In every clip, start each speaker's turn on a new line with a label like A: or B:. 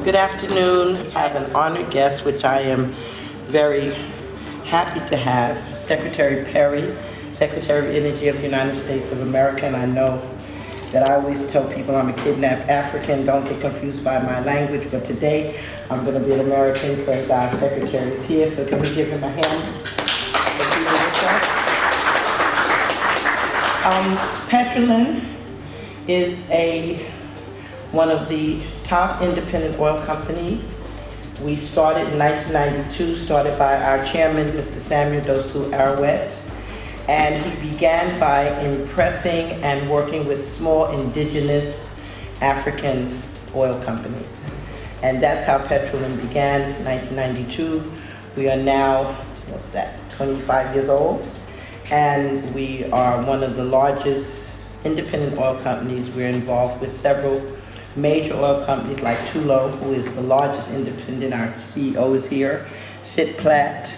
A: Good afternoon. I have an honored guest, which I am very happy to have, Secretary Perry, Secretary of Energy of the United States of America. And I know that I always tell people I'm a kidnapped African. Don't get confused by my language, but today I'm going to be an American because our Secretary is here. So can we give him a hand? Petrolin is one of the top independent oil companies. We started in 1992, started by our chairman, Mr. Samuel Dosu Arwet, and he began by impressing and working with small indigenous African oil companies. And that's how Petrolin began, 1992. We are now, 25 years old, and we are one of the largest independent oil companies. We're involved with several major oil companies like Tullow, who is the largest independent. Our CEO is here. Sitplat,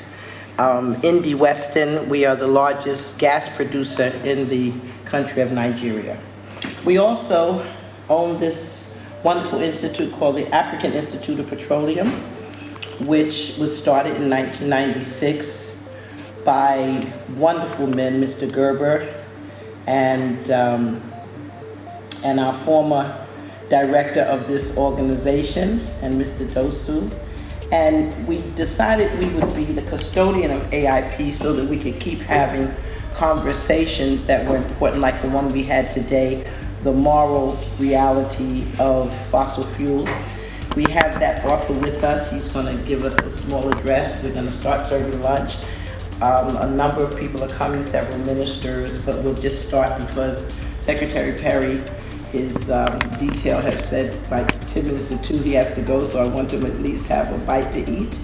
A: Indy Weston. We are the largest gas producer in the country of Nigeria. We also own this wonderful institute called the African Institute of Petroleum, which was started in 1996 by wonderful men, Mr. Gerber and our former director of this organization, and Mr. Dosu. And we decided we would be the custodian of AIP so that we could keep having conversations that were important, like the one we had today, the moral reality of fossil fuels. We have that author with us. He's going to give us a small address. We're going to start serving lunch. A number of people are coming, several ministers, but we'll just start because Secretary Perry, his detail has said by 10 minutes to 2 he has to go, so I want him to at least have a bite to eat.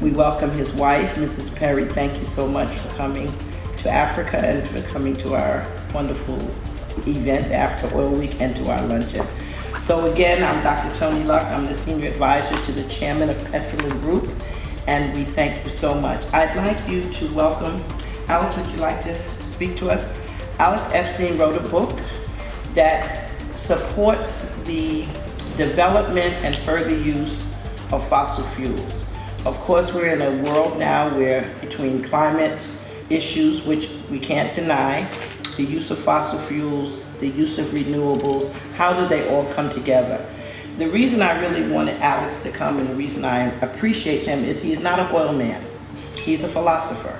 A: We welcome his wife, Mrs. Perry. Thank you so much for coming to Africa and for coming to our wonderful event, the Africa Oil Week, and to our luncheon. So again, I'm Dr. Tony Luck. I'm the Senior Advisor to the Chairman of Petrolin Group, and we thank you so much. I'd like you to welcome, Alex, would you like to speak to us? Alex Epstein wrote a book that supports the development and further use of fossil fuels. Of course, we're in a world now where between climate issues, which we can't deny, the use of fossil fuels, the use of renewables, how do they all come together? The reason I really wanted Alex to come and the reason I appreciate him is he is not an oil man. He's a philosopher.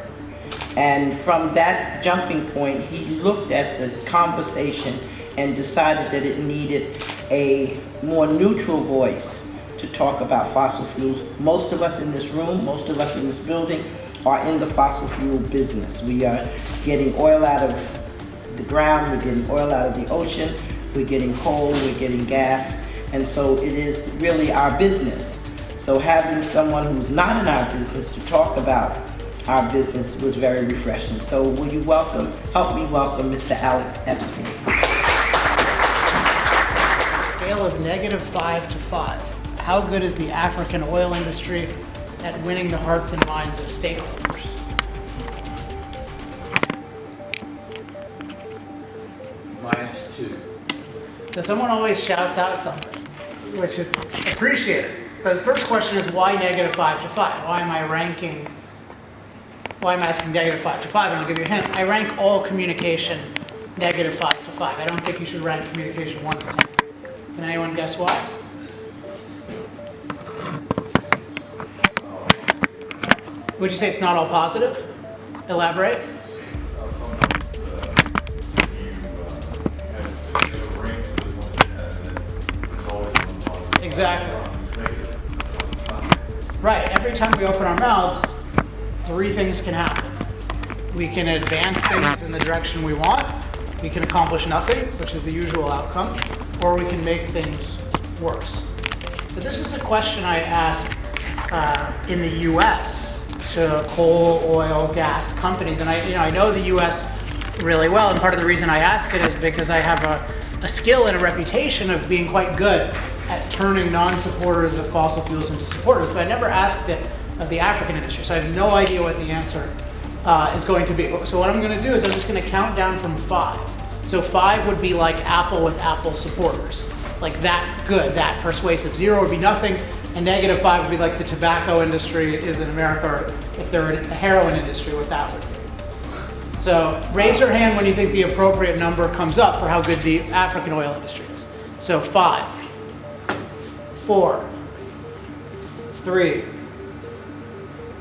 A: And from that jumping point, he looked at the conversation and decided that it needed a more neutral voice to talk about fossil fuels. Most of us in this room, most of us in this building are in the fossil fuel business. We are getting oil out of the ground, we're getting oil out of the ocean, we're getting coal, we're getting gas, and so it is really our business. So having someone who's not in our business to talk about our business was very refreshing. So will you help me welcome Mr. Alex Epstein.
B: Scale of -5 to 5. How good is the African oil industry at winning the hearts and minds of stakeholders?
C: -2.
B: So someone always shouts out something, which is appreciated. But the first question is why negative 5 to 5? Why am I asking negative 5 to 5? And I'll give you a hint. I rank all communication negative 5 to 5. I don't think you should rank communication 1 to 10. Can anyone guess why? Would you say it's not all positive? Elaborate. Exactly. Right. Every time we open our mouths, 3 things can happen. We can advance things in the direction we want. We can accomplish nothing, which is the usual outcome, or we can make things worse. So this is a question I asked in the U.S. to coal, oil, gas companies, and I know the U.S. really well. And part of the reason I ask it is because I have a skill and a reputation of being quite good at turning non-supporters of fossil fuels into supporters, but I never asked it of the African industry, so I have no idea what the answer is going to be. So what I'm going to do is I'm just going to count down from 5. So 5 would be like Apple with Apple supporters, like that good, that persuasive. 0 would be nothing, and negative 5 would be like the tobacco industry is in America, or if they're in the heroin industry, what that would be. So raise your hand when you think the appropriate number comes up for how good the African oil industry is. So 5, 4, 3,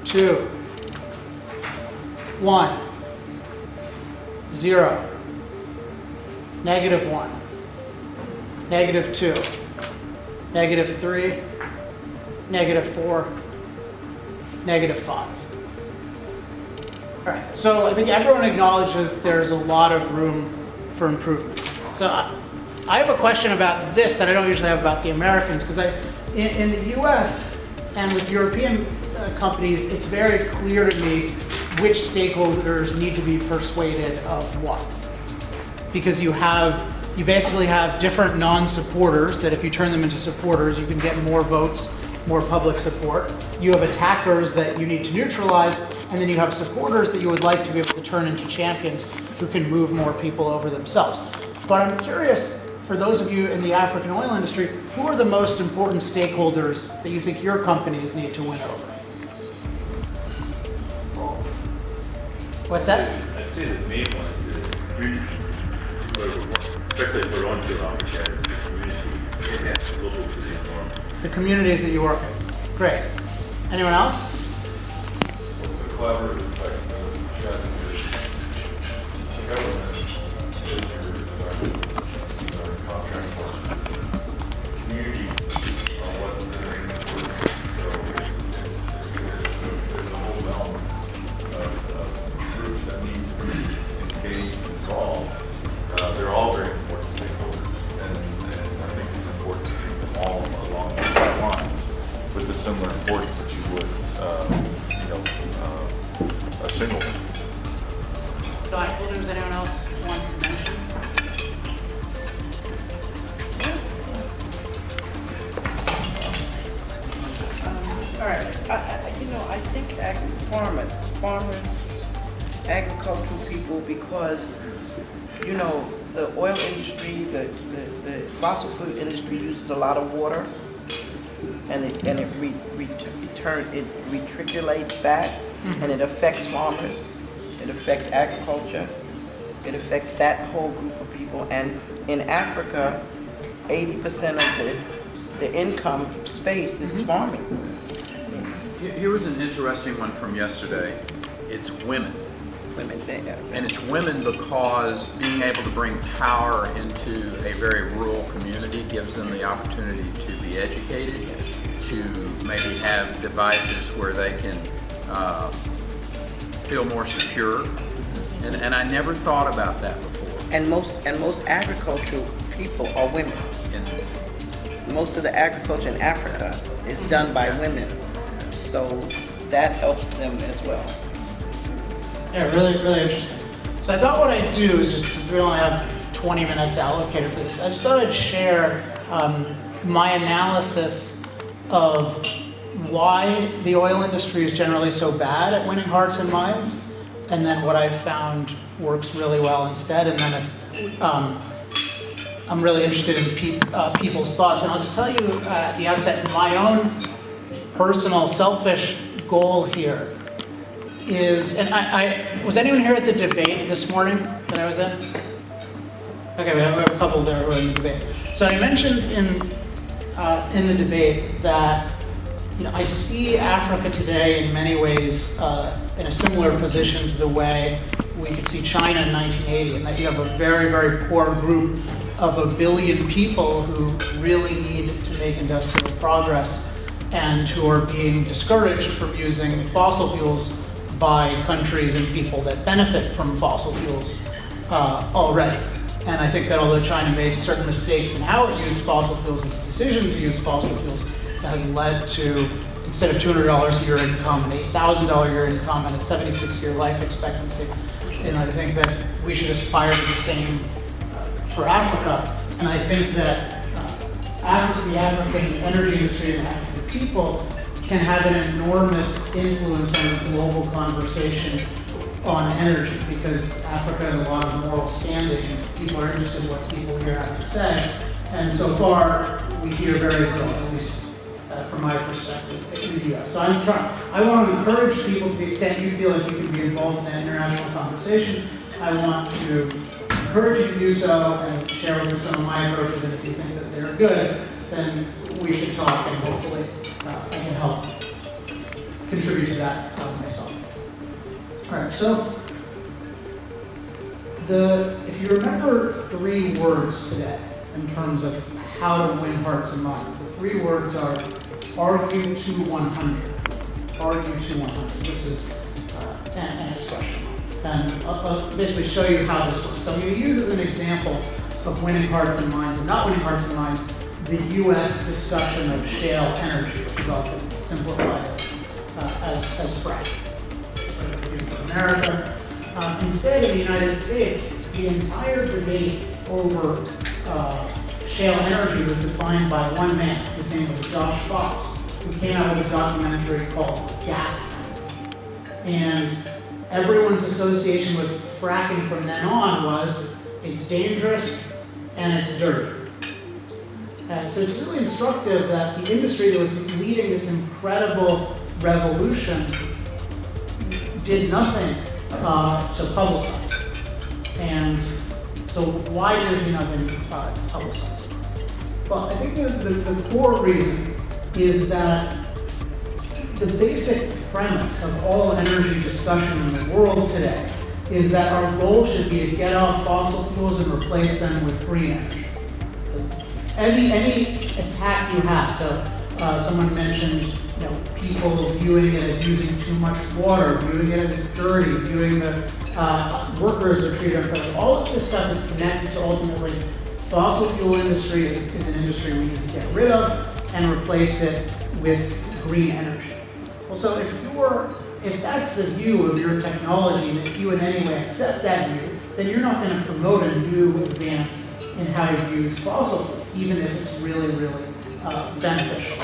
B: 2, 1, 0, negative 1, negative 2, negative 3, negative 4, negative 5. All right, so I think everyone acknowledges there's a lot of room for improvement. So I have a question about this that I don't usually have about the Americans, because in the US and with European companies, it's very clear to me which stakeholders need to be persuaded of what. Because you basically have different non-supporters that if you turn them into supporters, you can get more votes, more public support. You have attackers that you need to neutralize, and then you have supporters that you would like to be able to turn into champions who can move more people over themselves. But I'm curious, for those of you in the African oil industry, who are the most important stakeholders that you think your companies need to win over? What's that?
C: I'd say the main one is the community, especially for onshore Africa, the community, and that's local to the environment.
B: The communities that you work in. Great. Anyone else?
D: It's a collaborative effect of the government, our contract enforcement, communities are what they're important. So there's a whole realm of groups that need to be engaged and involved. They're all very important stakeholders, and I think it's important to treat them all along the same lines with the similar importance that you would, a single one.
B: Does anyone else wants to mention?
A: All right, I think farmers, agricultural people, because, the oil industry, the fossil fuel industry uses a lot of water, and it retriculates back, and it affects farmers, it affects agriculture, it affects that whole group of people. And in Africa, 80% of the income space is farming.
E: Here was an interesting one from yesterday. It's women.
A: Women there.
E: And it's women because being able to bring power into a very rural community gives them the opportunity to be educated, to maybe have devices where they can feel more secure. And I never thought about that before.
A: And most agricultural people are women. Most of the agriculture in Africa is done by women, so that helps them as well.
B: Yeah, really, really interesting. So I thought what I'd do is because we only have 20 minutes allocated for this, I just thought I'd share my analysis of why the oil industry is generally so bad at winning hearts and minds, and then what I've found works really well instead, and then if I'm really interested in people's thoughts. And I'll just tell you at the outset, my own personal, selfish goal here is, and was anyone here at the debate this morning that I was in? Okay, we have a couple there who are in the debate. So I mentioned in the debate that, you know, I see Africa today in many ways in a similar position to the way we could see China in 1980, and that you have a very, very poor group of 1 billion people who really need to make industrial progress and who are being discouraged from using fossil fuels by countries and people that benefit from fossil fuels already. And I think that although China made certain mistakes in how it used fossil fuels, its decision to use fossil fuels has led to, instead of $200 a year income, an $8,000 a year income, and a 76-year life expectancy. And I think that we should aspire to the same for Africa. And I think that the African energy industry and African people can have an enormous influence on the global conversation on energy, because Africa has a lot of moral standing. People are interested in what people here have to say. And so far, we hear very little, at least from my perspective, in the US. So I want to encourage people, to the extent you feel like you can be involved in an international conversation, I want to encourage you to do so and share with you some of my approaches. And if you think that they're good, then we should talk, and hopefully I can help contribute to that myself. All right, so if you remember 3 words today in terms of how to win hearts and minds, the 3 words are argue to 100. Argue to 100. This is an expression. And I'll basically show you how this works. So I'm going to use as an example of winning hearts and minds and not winning hearts and minds the U.S. discussion of shale energy, which is often simplified as fracking. For America. Instead, in the United States, the entire debate over shale energy was defined by one man. His name was Josh Fox, who came out with a documentary called Gasland. And everyone's association with fracking from then on was it's dangerous and it's dirty. And so it's really instructive that the industry that was leading this incredible revolution did nothing to publicize. And so why did it do nothing to publicize? Well, I think the core reason is that the basic premise of all energy discussion in the world today is that our goal should be to get off fossil fuels and replace them with green energy. Any attack you have, so someone mentioned, people viewing it as using too much water, viewing it as dirty, viewing the workers are treated unfairly. All of this stuff is connected to ultimately fossil fuel industry is an industry we need to get rid of and replace it with green energy. Well, so if that's the view of your technology, and if you in any way accept that view, then you're not going to promote a new advance in how you use fossil fuels, even if it's really, really beneficial.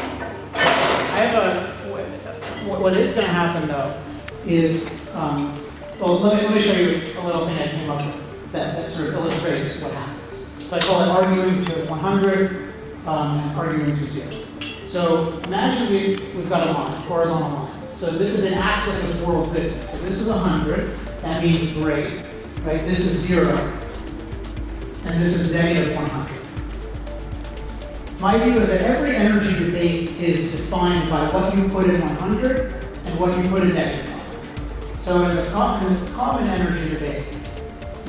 B: What is going to happen though is, let me show you a little thing I came up with that sort of illustrates what happens. So I call it arguing to 100, arguing to 0. So imagine we've got a line, a horizontal line. So this is an axis of world goodness. So this is 100, that means great, right? This is 0, and this is negative 100. My view is that every energy debate is defined by what you put in 100 and what you put in negative 100. So in the common energy debate,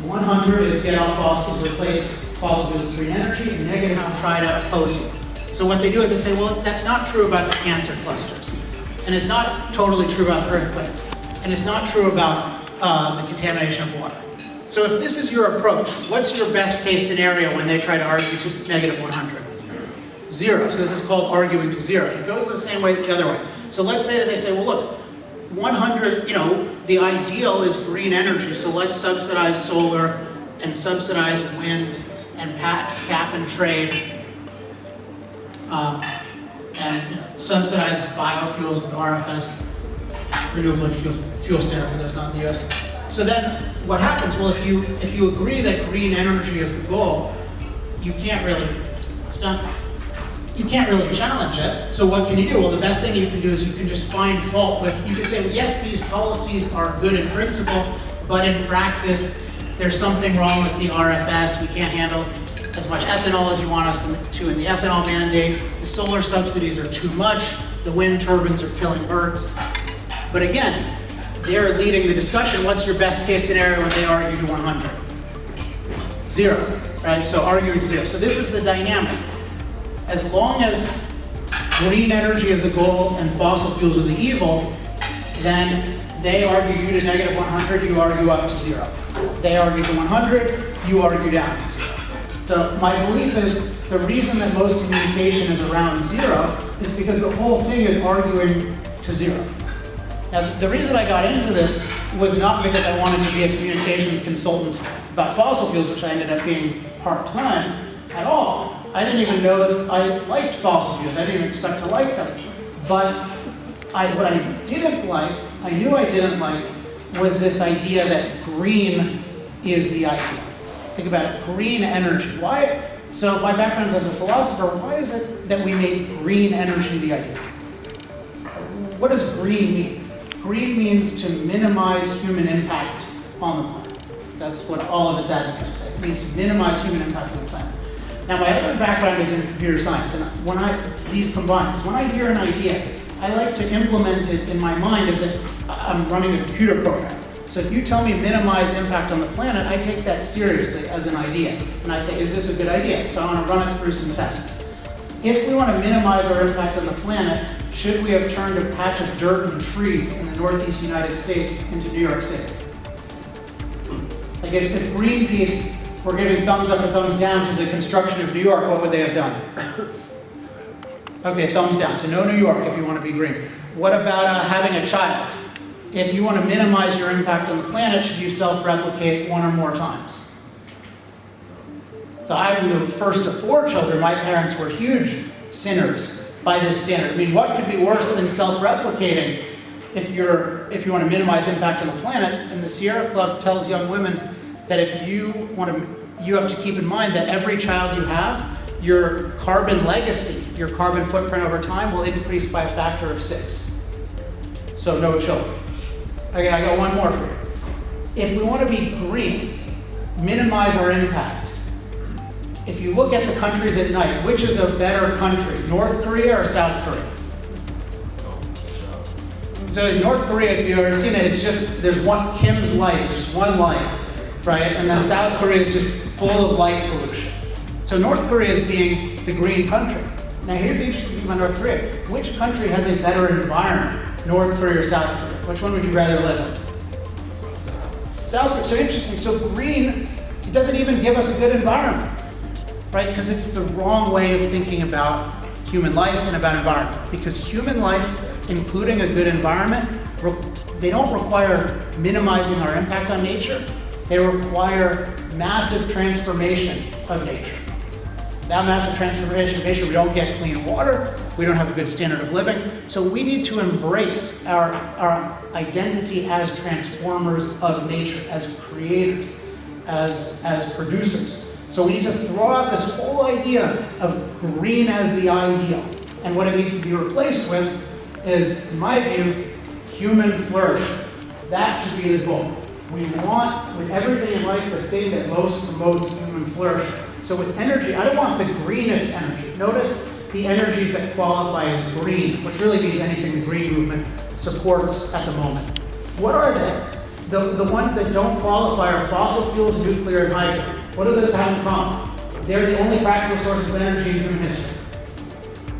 B: 100 is get off fossils, replace fossil fuels with green energy, and negative will try to oppose you. So what they do is they say, well, that's not true about the cancer clusters, and it's not totally true about earthquakes, and it's not true about the contamination of water. So if this is your approach, what's your best case scenario when they try to argue to negative 100? 0. So this is called arguing to 0. It goes the same way the other way. So let's say that they say, well, look, 100, the ideal is green energy, so let's subsidize solar and subsidize wind and perhaps cap and trade and subsidize biofuels with RFS, renewable fuel standard for those not in the US. So then what happens? Well, if you agree that green energy is the goal, you can't really, it's not, you can't really challenge it. So what can you do? Well, the best thing you can do is you can just find fault with, you can say, well, yes, these policies are good in principle, but in practice, there's something wrong with the RFS. We can't handle as much ethanol as you want us to in the ethanol mandate. The solar subsidies are too much. The wind turbines are killing birds. But again, they're leading the discussion. What's your best case scenario when they argue to 100? 0, right? So arguing 0. So this is the dynamic. As long as green energy is the goal and fossil fuels are the evil, then they argue you to negative 100, you argue up to 0. They argue to 100, you argue down to 0. So my belief is the reason that most communication is around 0 is because the whole thing is arguing to 0. Now, the reason I got into this was not because I wanted to be a communications consultant about fossil fuels, which I ended up being part-time at all. I didn't even know that I liked fossil fuels. I didn't even expect to like them. But what I didn't like, I knew I didn't like, was this idea that green is the ideal. Think about it, green energy. Why? So my background is as a philosopher. Why is it that we make green energy the ideal? What does green mean? Green means to minimize human impact on the planet. That's what all of its advocates would say. It means to minimize human impact on the planet. Now, my other background is in computer science, and when these combine, because when I hear an idea, I like to implement it in my mind as if I'm running a computer program. So if you tell me minimize impact on the planet, I take that seriously as an idea. And I say, is this a good idea? So I want to run it through some tests. If we want to minimize our impact on the planet, should we have turned a patch of dirt and trees in the northeast United States into New York City? Like if Greenpeace were giving thumbs up or thumbs down to the construction of New York, what would they have done? Okay, thumbs down. So no New York if you want to be green. What about having a child? If you want to minimize your impact on the planet, should you self-replicate 1 or more times? So I'm the first of 4 children. My parents were huge sinners by this standard. I mean, what could be worse than self-replicating if you want to minimize impact on the planet? And the Sierra Club tells young women that if you have to keep in mind that every child you have, your carbon legacy, your carbon footprint over time will increase by a factor of 6. So no children. Okay, I got one more for you. If we want to be green, minimize our impact. If you look at the countries at night, which is a better country, North Korea or South Korea? So in North Korea, if you've ever seen it, it's just, there's one, Kim's light, it's just one light, right? And then South Korea is just full of light pollution. So North Korea is being the green country. Now here's the interesting thing about North Korea. Which country has a better environment, North Korea or South Korea? Which one would you rather live in? South Korea, so interesting. So green, it doesn't even give us a good environment, right? Because it's the wrong way of thinking about human life and about environment. Because human life, including a good environment, they don't require minimizing our impact on nature. They require massive transformation of nature. That massive transformation of nature, we don't get clean water, we don't have a good standard of living. So we need to embrace our identity as transformers of nature, as creators, as producers. So we need to throw out this whole idea of green as the ideal. And what it needs to be replaced with is, in my view, human flourishing. That should be the goal. We want, with everything in life, the thing that most promotes human flourishing. So with energy, I don't want the greenest energy. Notice the energies that qualify as green, which really means anything the green movement supports at the moment. What are they? The ones that don't qualify are fossil fuels, nuclear, and hydrogen. What do those have in common? They're the only practical sources of energy in human history.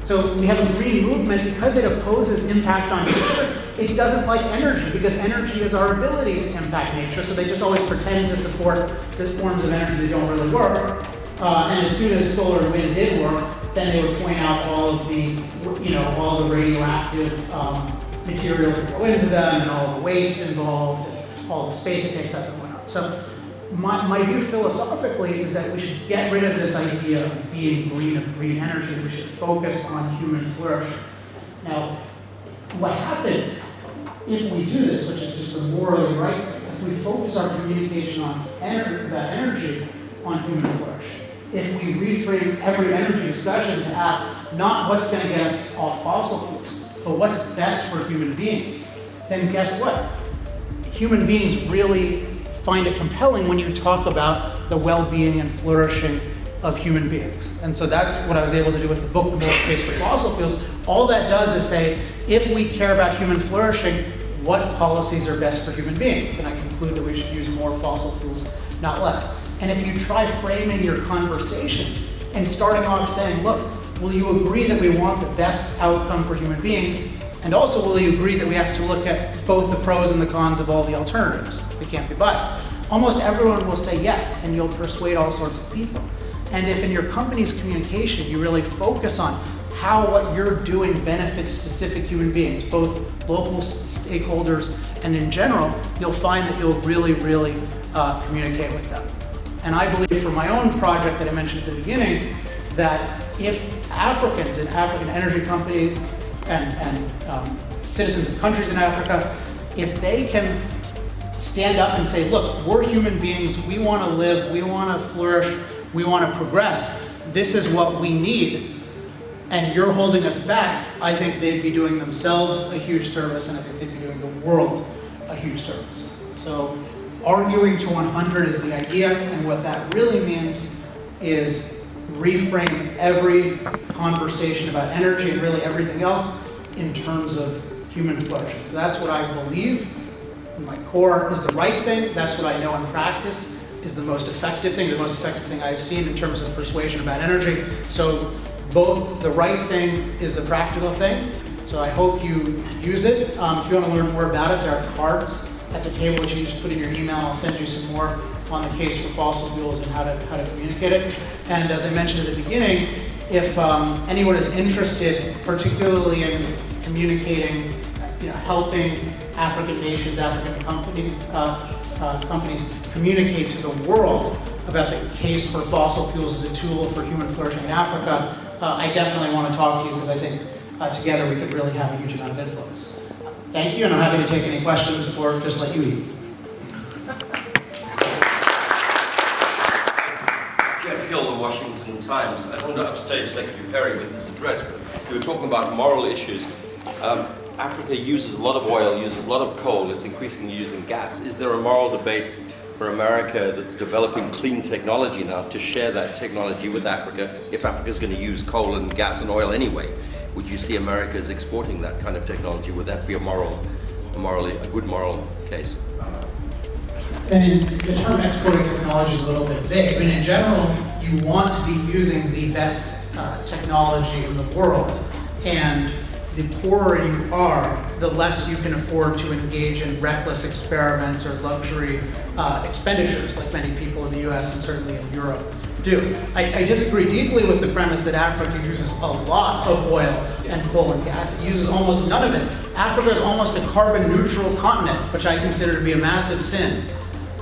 B: So we have a green movement because it opposes impact on nature. It doesn't like energy because energy is our ability to impact nature. So they just always pretend to support the forms of energy that don't really work. And as soon as solar and wind did work, then they would point out all of the, all the radioactive materials that go into them and all the waste involved and all the space it takes up and whatnot. So my view philosophically is that we should get rid of this idea of being green, of green energy. We should focus on human flourishing. Now, what happens if we do this, which is just a morally right thing, if we focus our communication on energy on human flourishing, if we reframe every energy discussion to ask not what's going to get us off fossil fuels, but what's best for human beings, then guess what? Human beings really find it compelling when you talk about the well-being and flourishing of human beings. And so that's what I was able to do with the book, The Moral Case for Fossil Fuels. All that does is say, if we care about human flourishing, what policies are best for human beings? And I conclude that we should use more fossil fuels, not less. And if you try framing your conversations and starting off saying, look, will you agree that we want the best outcome for human beings? And also, will you agree that we have to look at both the pros and the cons of all the alternatives? We can't be biased. Almost everyone will say yes, and you'll persuade all sorts of people. And if in your company's communication you really focus on how what you're doing benefits specific human beings, both local stakeholders and in general, you'll find that you'll really communicate with them. And I believe for my own project that I mentioned at the beginning, that if Africans and African energy companies and citizens of countries in Africa, if they can stand up and say, look, we're human beings, we want to live, we want to flourish, we want to progress, this is what we need, and you're holding us back, I think they'd be doing themselves a huge service, and I think they'd be doing the world a huge service. So arguing to 100 is the idea, and what that really means is reframe every conversation about energy and really everything else in terms of human flourishing. So that's what I believe in my core is the right thing. That's what I know in practice is the most effective thing I've seen in terms of persuasion about energy. So both the right thing is the practical thing. So I hope you use it. If you want to learn more about it, there are cards at the table which you just put in your email. I'll send you some more on the case for fossil fuels and how to communicate it. And as I mentioned at the beginning, if anyone is interested, particularly in communicating, helping African nations, African companies communicate to the world about the case for fossil fuels as a tool for human flourishing in Africa, I definitely want to talk to you because I think together we could really have a huge amount of influence. Thank you, and I'm happy to take any questions or just let you eat.
F: Jeff Hill, The Washington Times. I don't want to upstage Secretary Perry with this address, but we were talking about moral issues. Africa uses a lot of oil, uses a lot of coal, it's increasingly using gas. Is there a moral debate for America that's developing clean technology now to share that technology with Africa if Africa's going to use coal and gas and oil anyway? Would you see America as exporting that kind of technology? Would that be a good moral case?
B: And the term exporting technology is a little bit vague. I mean, in general, you want to be using the best technology in the world. And the poorer you are, the less you can afford to engage in reckless experiments or luxury expenditures like many people in the US and certainly in Europe do. I disagree deeply with the premise that Africa uses a lot of oil and coal and gas. It uses almost none of it. Africa is almost a carbon neutral continent, which I consider to be a massive sin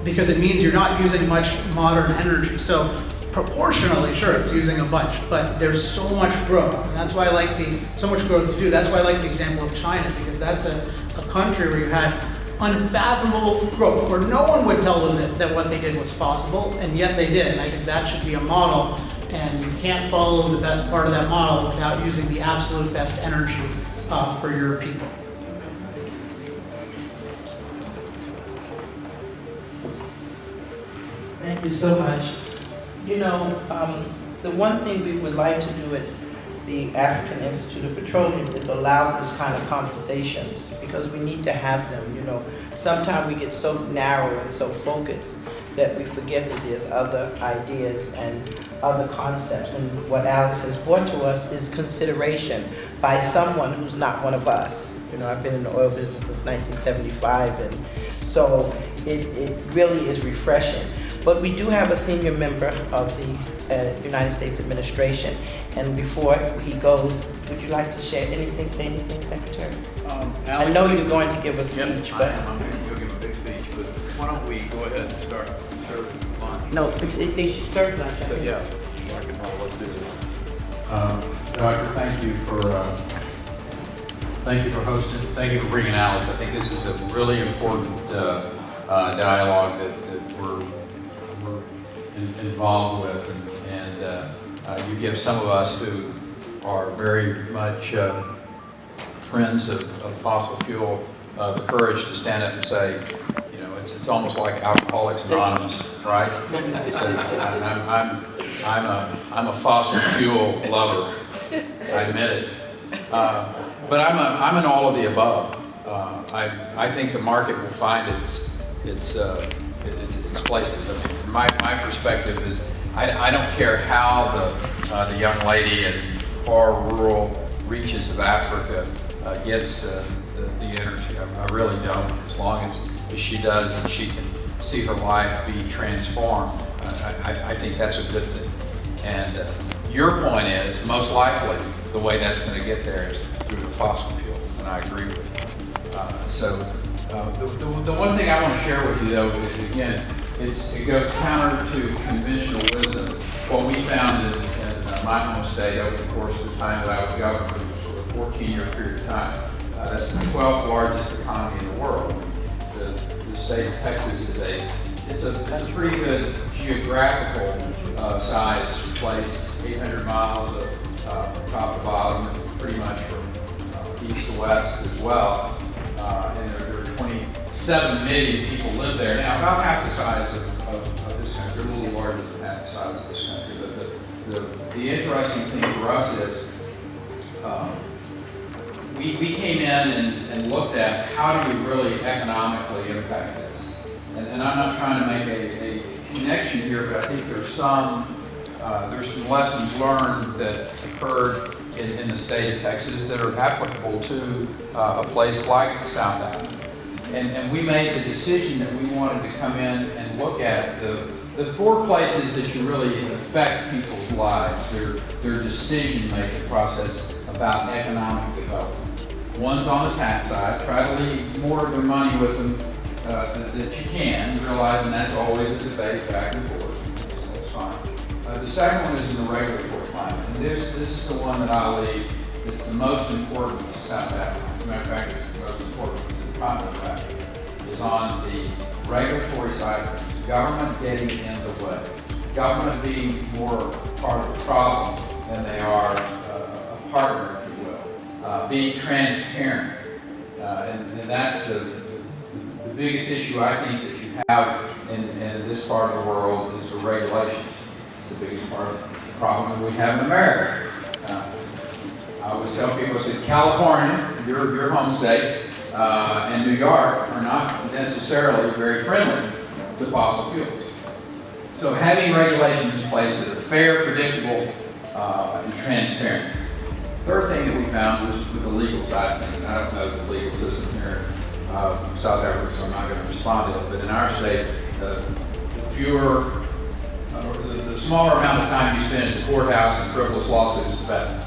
B: because it means you're not using much modern energy. So proportionally, sure, it's using a bunch, but there's so much growth. And that's why I like so much growth to do. That's why I like the example of China, because that's a country where you had unfathomable growth, where no one would tell them that what they did was possible, and yet they did. And I think that should be a model, and you can't follow the best part of that model without using the absolute best energy for your people.
A: Thank you so much. The one thing we would like to do at the African Institute of Petroleum is allow these kind of conversations because we need to have them. Sometimes we get so narrow and so focused that we forget that there's other ideas and other concepts. And what Alex has brought to us is consideration by someone who's not one of us. I've been in the oil business since 1975, and so it really is refreshing. But we do have a senior member of the United States administration, and before he goes, would you like to say anything, Secretary? I know you're going to give a speech, but...
E: I'm going to give a big speech, but why don't we go ahead and start serving lunch?
A: No, they should serve lunch.
E: So, yeah, rock and roll, let's do this.
G: Doctor, thank you for hosting. Thank you for bringing Alex. I think this is a really important dialogue that we're involved with, and
E: you give some of us who are very much friends of fossil fuel the courage to stand up and say, you know, it's almost like Alcoholics Anonymous, right? I'm a fossil fuel lover. I admit it. But I'm an all of the above. I think the market will find its places. I mean, from my perspective is, I don't care how the young lady in far rural reaches of Africa gets the energy. I really don't. As long as she does and she can see her life be transformed, I think that's a good thing. And your point is, most likely, the way that's going to get there is through the fossil fuel, and I agree with you. The one thing I want to share with you, though, is, again, it goes counter to conventional wisdom. What we found in my home state over the course of the time that I was governor, which was sort of a 14-year period of time, that's the 12th largest economy in the world. The state of Texas is it's a pretty good geographical size place, 800 miles of top to bottom, and pretty much from east to west as well. And there are 27 million people live there. Now, about half the size of this country, a little larger than half the size of this country. But the interesting thing for us is we came in and looked at how do we really economically impact this. And I'm not trying to make a connection here, but I think there's some lessons learned that occurred in the state of Texas that are applicable to a place like South Africa. And we made the decision that we wanted to come in and look at the four places that you really affect people's lives, their decision-making process about economic development. One's on the tax side. Try to leave more of their money with them that you can, realizing that's always a debate back and forth. That's fine. The second one is in the regulatory climate. And this is the one that I leave. It's the most important to South Africa. As a matter of fact, it's the most important to the continent of Africa. Is on the regulatory side, government getting in the way. Government being more part of the problem than they are a partner, if you will. Being transparent. And that's the biggest issue I think that you have in this part of the world is the regulation. It's the biggest part of the problem that we have in America. I always tell people, I said, California, your home state, and New York are not necessarily very friendly to fossil fuels. So having regulations in place that are fair, predictable, and transparent. Third thing that we found was with the legal side of things. I don't know the legal system here in South Africa, so I'm not going to respond to it. But in our state, the smaller amount of time you spend in the courthouse and frivolous lawsuits, the better.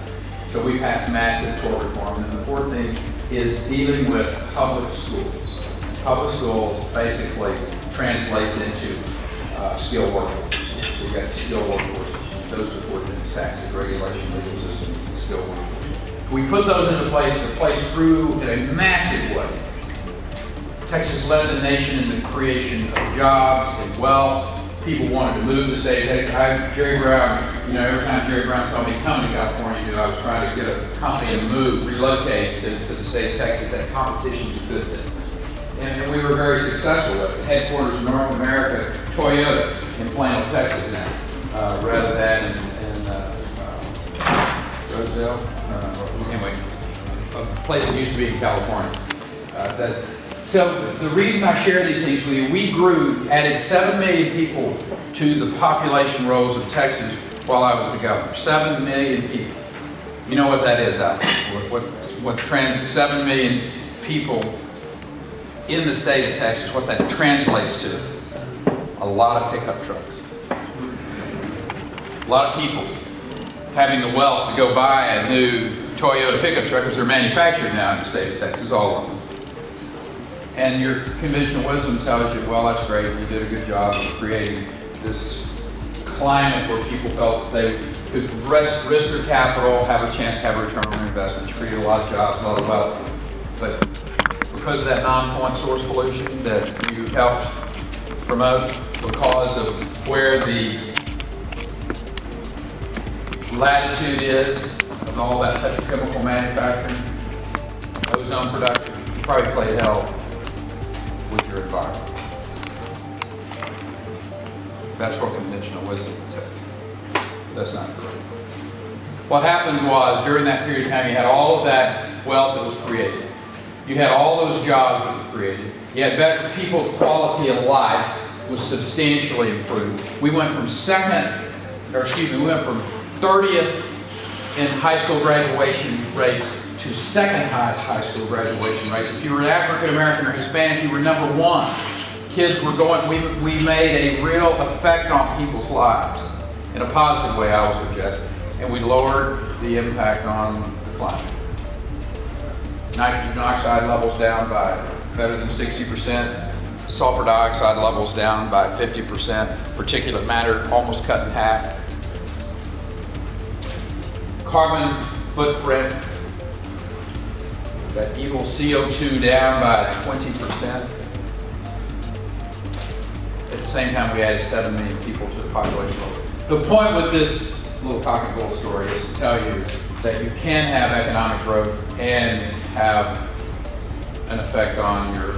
E: So we passed massive tort reform. And the fourth thing is dealing with public schools. Public schools basically translates into skilled workforce. We've got skilled workforce. Those are four things: taxes, regulation, legal system, skilled workforce. We put those into place. The place grew in a massive way. Texas led the nation in the creation of jobs and wealth. People wanted to move to the state of Texas. Jerry Brown, every time Jerry Brown saw me come to California, he knew I was trying to get a company to relocate to the state of Texas. That competition is a good thing. And we were very successful with it. Headquarters in North America, Toyota in Plano, Texas now, rather than in Rosedale. Anyway, a place that used to be in California. So the reason I share these things with you, we added 7 million people to the population rolls of Texas while I was the governor. 7 million people. You know what that is, Al? What 7 million people in the state of Texas, what that translates to? A lot of pickup trucks. A lot of people having the wealth to go buy a new Toyota pickup truck, because they're manufactured now in the state of Texas, all of them. And your conventional wisdom tells you, well, that's great, you did a good job of creating this climate where people felt that they could risk their capital, have a chance to have a return on investment, create a lot of jobs, a lot of wealth. But because of that non-point source pollution that you helped promote, because of where the latitude is of all that petrochemical manufacturing, ozone production, you probably play hell with your environment. That's what conventional wisdom would tell you. That's not correct. What happened was, during that period of time, you had all of that wealth that was created. You had all those jobs that were created. You had better, people's quality of life was substantially improved. We went from 30th in high school graduation rates to second highest high school graduation rates. If you were African American or Hispanic, you were number one. Kids were going, we made a real effect on people's lives in a positive way, I would suggest, and we lowered the impact on the climate. Nitrogen oxide levels down by better than 60%, sulfur dioxide levels down by 50%, particulate matter almost cut in half. Carbon footprint, that evil CO2 down by 20%. At the same time, we added 7 million people to the population. The point with this little cock and bull story is to tell you that you can have economic growth and have an effect on your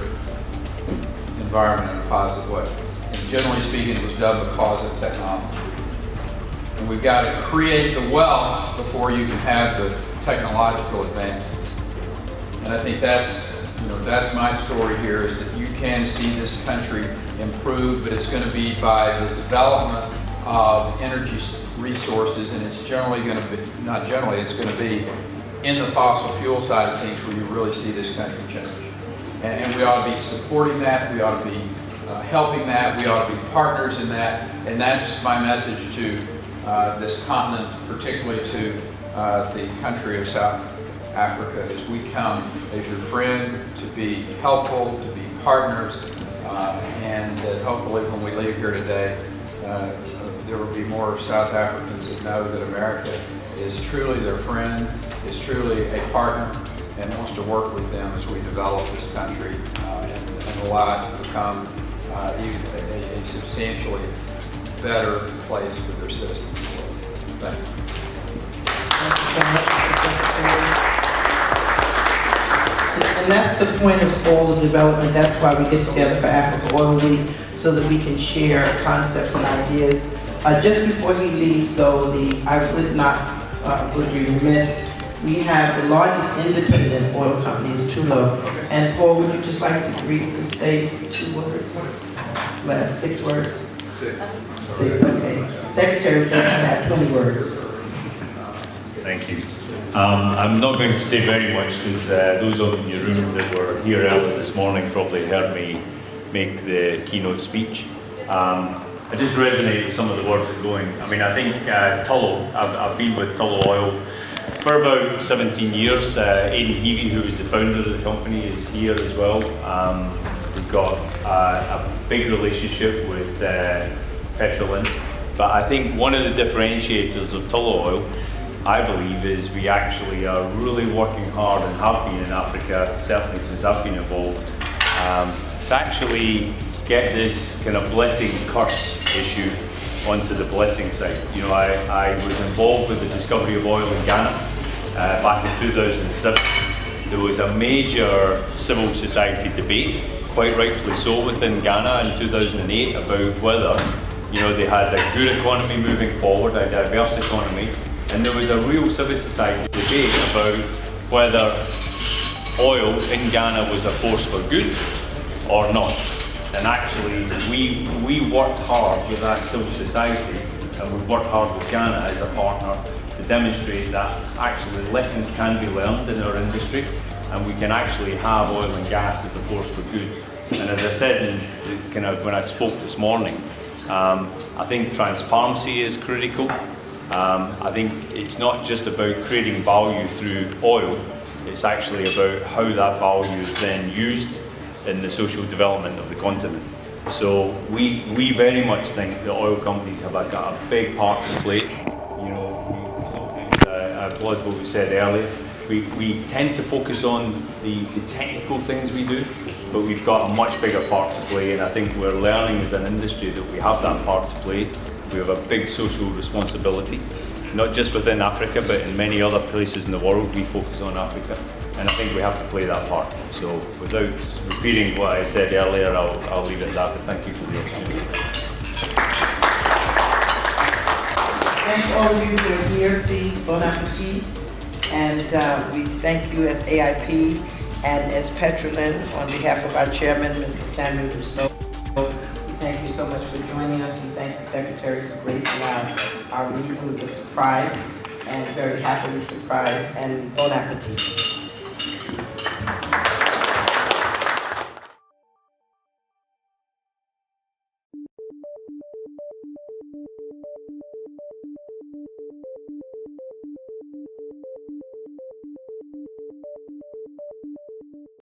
E: environment in a positive way. And generally speaking, it was done because of technology. And we've got to create the wealth before you can have the technological advances. And I think that's my story here, is that you can see this country improve, but it's going to be by the development of energy resources, and it's generally going to be, not generally, it's going to be in the fossil fuel side of things where you really see this country change. And we ought to be supporting that, we ought to be helping that, we ought to be partners in that, and that's my message to this continent, particularly to the country of South Africa, as we come as your friend to be helpful, to be partners, and that hopefully when we leave here today, there will be more South Africans that know that America is truly their friend, is truly a partner, and wants to work with them as we develop this country and allow it to become a substantially better place for their citizens to live. Thank you.
A: Thank you so much, Mr. Secretary. And that's the point of all the development. That's why we get together for Africa Oil Week, so that we can share concepts and ideas. Just before he leaves, though, I would be remiss. We have the largest independent oil company is Tullow. And Paul, would you just like to say 2 words? What, 6 words? 6, okay. Secretary said I had 20 words.
C: Thank you. I'm not going to say very much because those of you in your room that were here earlier this morning probably heard me make the keynote speech. I just resonate with some of the words that are going. I mean, I think Tullow, I've been with Tullow Oil for about 17 years. Aidan Heavey, who is the founder of the company, is here as well. We've got a big relationship with Petrolin. But I think one of the differentiators of Tullow Oil, I believe, is we actually are really working hard and have been in Africa, certainly since I've been involved, to actually get this kind of blessing-curse issue onto the blessing side. You know, I was involved with the discovery of oil in Ghana back in 2007. There was a major civil society debate, quite rightfully so, within Ghana in 2008 about whether, you know, they had a good economy moving forward, a diverse economy, and there was a real civil society debate about whether oil in Ghana was a force for good or not. And actually, we worked hard with that civil society, and we worked hard with Ghana as a partner to demonstrate that actually lessons can be learned in our industry, and we can actually have oil and gas as a force for good. And as I said when I spoke this morning, I think transparency is critical. I think it's not just about creating value through oil, it's actually about how that value is then used in the social development of the continent. So we very much think that oil companies have got a big part to play. You know, I applaud what we said earlier. We tend to focus on the technical things we do, but we've got a much bigger part to play, and I think we're learning as an industry that we have that part to play. We have a big social responsibility. not just within Africa, but in many other places in the world, we focus on Africa. And I think we have to play that part. So without repeating what I said earlier, I'll leave it at that, but thank you for the opportunity.
A: Thank all of you who are here, please, bon appetit. And we thank you as AIP and as Petrolin on behalf of our chairman, Mr. Samuel Rousseau. We thank you so much for joining us and thank the Secretary for gracing our meeting with a surprise and very happily surprised, and bon appetit.